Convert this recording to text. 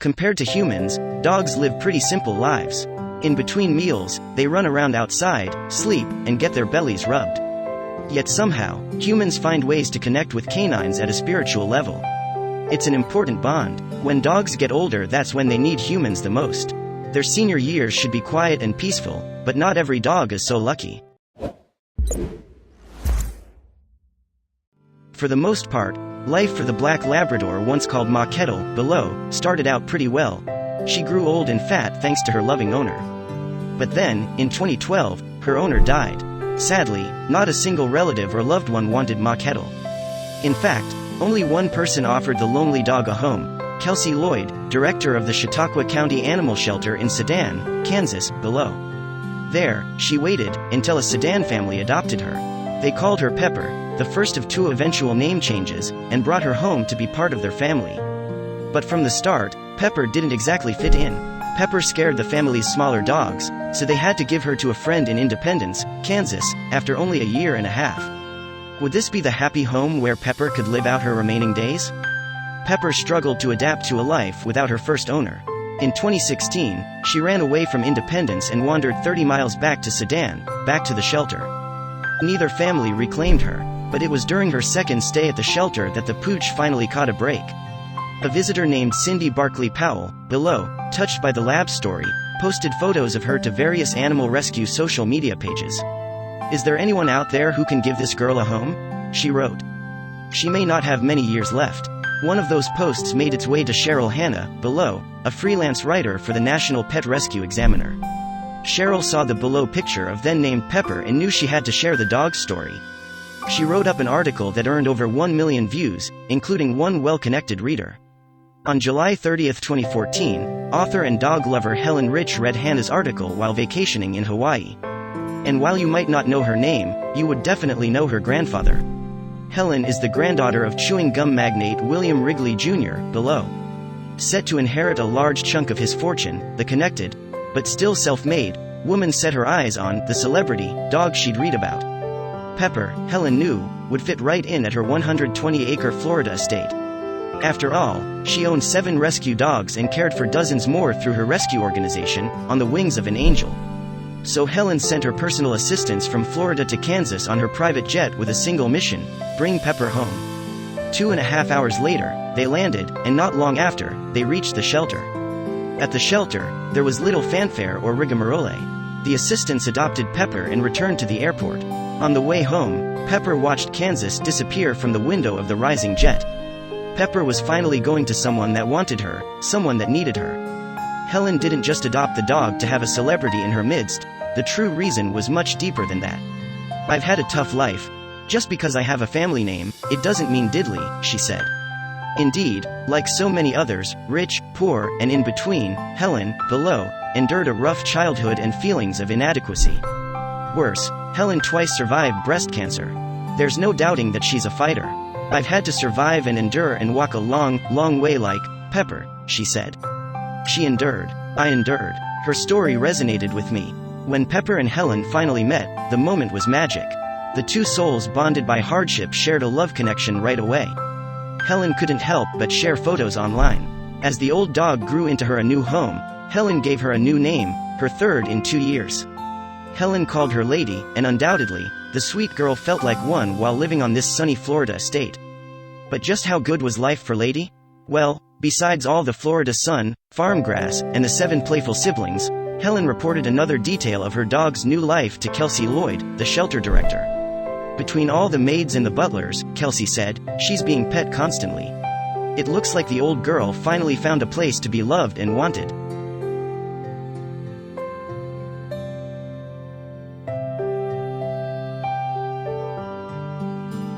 Compared to humans, dogs live pretty simple lives. In between meals, they run around outside, sleep, and get their bellies rubbed. Yet somehow, humans find ways to connect with canines at a spiritual level. It's an important bond. When dogs get older, that's when they need humans the most. Their senior years should be quiet and peaceful, but not every dog is so lucky. For the most part, life for the black Labrador, once called Ma Kettle, below, started out pretty well. She grew old and fat thanks to her loving owner. But then, in 2012, her owner died. Sadly, not a single relative or loved one wanted Ma Kettle. In fact, only one person offered the lonely dog a home: Kelsey Lloyd, director of the Chautauqua County Animal Shelter in Sedan, Kansas, below. There, she waited until a Sedan family adopted her. They called her Pepper, the first of 2 eventual name changes, and brought her home to be part of their family. But from the start, Pepper didn't exactly fit in. Pepper scared the family's smaller dogs, so they had to give her to a friend in Independence, Kansas, after only a year and a half. Would this be the happy home where Pepper could live out her remaining days? Pepper struggled to adapt to a life without her first owner. In 2016, she ran away from Independence and wandered 30 miles back to Sedan, back to the shelter. Neither family reclaimed her, but it was during her second stay at the shelter that the pooch finally caught a break. A visitor named Cindy Barkley Powell, below, touched by the lab story, posted photos of her to various animal rescue social media pages. "Is there anyone out there who can give this girl a home?" she wrote. She may not have many years left. One of those posts made its way to Cheryl Hanna, below, a freelance writer for the National Pet Rescue Examiner. Cheryl saw the below picture of then-named Pepper and knew she had to share the dog's story. She wrote up an article that earned over 1 million views, including one well-connected reader. On July 30, 2014, author and dog lover Helen Rich read Hannah's article while vacationing in Hawaii. And while you might not know her name, you would definitely know her grandfather. Helen is the granddaughter of chewing gum magnate William Wrigley Jr., below. Set to inherit a large chunk of his fortune, the connected, but still self-made, woman set her eyes on the celebrity dog she'd read about. Pepper, Helen knew, would fit right in at her 120-acre Florida estate. After all, she owned 7 rescue dogs and cared for dozens more through her rescue organization, on the wings of an angel. So Helen sent her personal assistants from Florida to Kansas on her private jet with a single mission: bring Pepper home. 2.5 hours later, they landed, and not long after, they reached the shelter. At the shelter, there was little fanfare or rigmarole. The assistants adopted Pepper and returned to the airport. On the way home, Pepper watched Kansas disappear from the window of the rising jet. Pepper was finally going to someone that wanted her, someone that needed her. Helen didn't just adopt the dog to have a celebrity in her midst. The true reason was much deeper than that. "I've had a tough life. Just because I have a family name, it doesn't mean diddly," she said. Indeed, like so many others, rich, poor, and in between, Helen, below, endured a rough childhood and feelings of inadequacy. Worse, Helen twice survived breast cancer. There's no doubting that she's a fighter. "I've had to survive and endure and walk a long, long way like Pepper," she said. She endured. I endured. Her story resonated with me. When Pepper and Helen finally met, the moment was magic. The 2 souls bonded by hardship shared a love connection right away. Helen couldn't help but share photos online. As the old dog grew into her a new home, Helen gave her a new name, her 3rd in 2 years. Helen called her Lady, and undoubtedly, the sweet girl felt like one while living on this sunny Florida estate. But just how good was life for Lady? Well, besides all the Florida sun, farm grass, and the 7 playful siblings, Helen reported another detail of her dog's new life to Kelsey Lloyd, the shelter director. "Between all the maids and the butlers," Kelsey said, "she's being pet constantly. It looks like the old girl finally found a place to be loved and wanted."